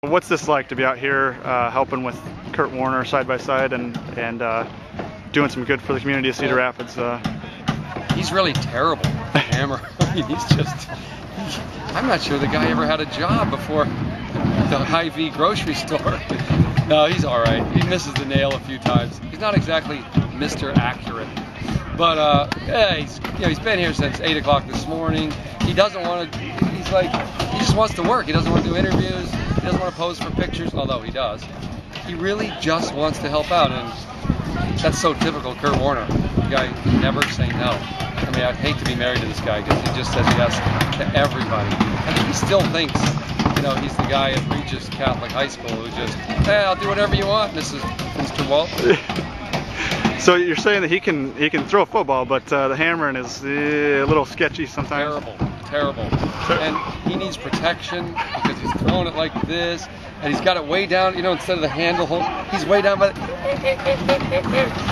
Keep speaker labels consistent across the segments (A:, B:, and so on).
A: What's this like to be out here helping with Kurt Warner side by side and doing some good for the community of Cedar Rapids?
B: He's really terrible, Hammer. I mean, I'm not sure the guy ever had a job before the Hy-Vee grocery store. No, he's all right. He misses the nail a few times. He's not exactly Mr. Accurate. But yeah, he's been here since 8 o'clock this morning. He doesn't want to. He just wants to work. He doesn't want to do interviews. He doesn't want to pose for pictures, although he does. He really just wants to help out, and that's so typical Kurt Warner. The guy can never say no. I mean, I'd hate to be married to this guy because he just says yes to everybody. I think he still thinks, he's the guy at Regis Catholic High School who just, hey, I'll do whatever you want, Mr. Walt.
A: So you're saying that he can throw a football, but the hammering is a little sketchy sometimes?
B: Terrible. And he needs protection because he's throwing it like this, and he's got it way down, instead of the handle hold, he's way down by the...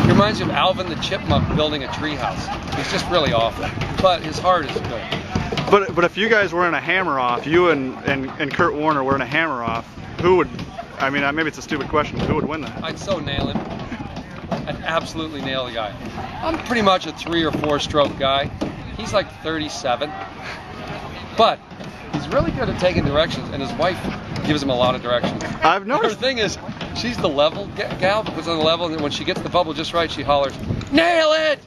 B: He reminds me of Alvin the Chipmunk building a treehouse. He's just really awful, but his heart is good.
A: But if you guys were in a hammer-off, you and Kurt Warner were in a hammer-off, who would, I mean, maybe it's a stupid question, but who would win that?
B: I'd so nail him. I'd absolutely nail the guy. I'm pretty much a 3 or 4 stroke guy. He's like 37. But he's really good at taking directions, and his wife gives him a lot of directions.
A: I've noticed.
B: Her thing is, she's the level gal, puts on the level, and then when she gets the bubble just right, she hollers, "Nail it!"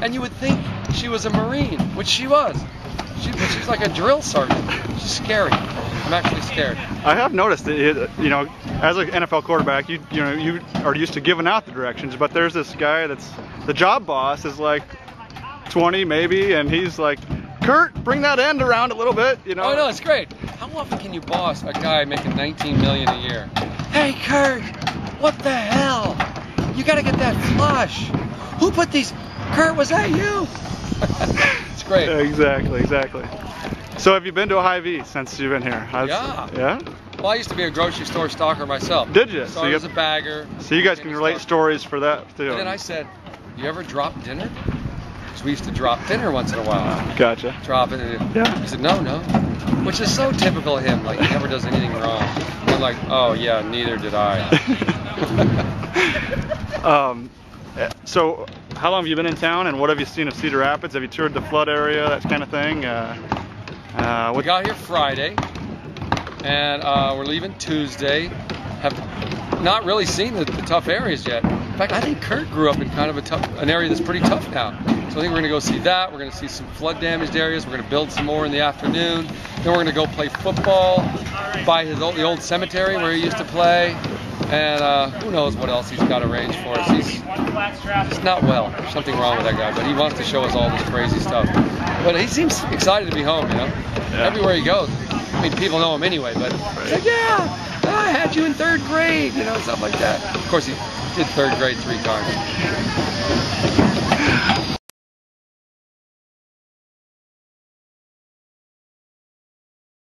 B: And you would think she was a Marine, which she was. She's like a drill sergeant. She's scary. I'm actually scared.
A: I have noticed that, as an NFL quarterback, you are used to giving out the directions, but there's this guy that's the job boss is like 20 maybe, and he's like, Kurt, bring that end around a little bit, Oh,
B: no, it's great. How often can you boss a guy making $19 million a year? Hey, Kurt, what the hell? You got to get that flush. Who put these? Kurt, was that you? It's great.
A: Exactly. So have you been to a Hy-Vee since you've been here? Yeah?
B: Well, I used to be a grocery store stalker myself.
A: Did you?
B: So I was a bagger.
A: So you guys can relate stories for that too.
B: And then I said, you ever drop dinner? Because we used to drop dinner once in a while.
A: Gotcha.
B: Drop it.
A: Yeah.
B: He said, no. Which is so typical of him. Like, he never does anything wrong. And I'm like, oh, yeah, neither did I.
A: So how long have you been in town, and what have you seen of Cedar Rapids? Have you toured the flood area, that kind of thing?
B: We got here Friday, and we're leaving Tuesday. Have not really seen the tough areas yet. In fact, I think Kurt grew up in kind of an area that's pretty tough now. So I think we're going to go see that. We're going to see some flood damaged areas. We're going to build some more in the afternoon. Then we're going to go play football by the old cemetery where he used to play. And who knows what else he's got arranged for us. He's not well. There's something wrong with that guy. But he wants to show us all this crazy stuff. But he seems excited to be home,
A: Yeah.
B: Everywhere he goes. I mean, people know him anyway, but he's like, yeah, I had you in 3rd grade, something like that. Of course, he did 3rd grade 3 times.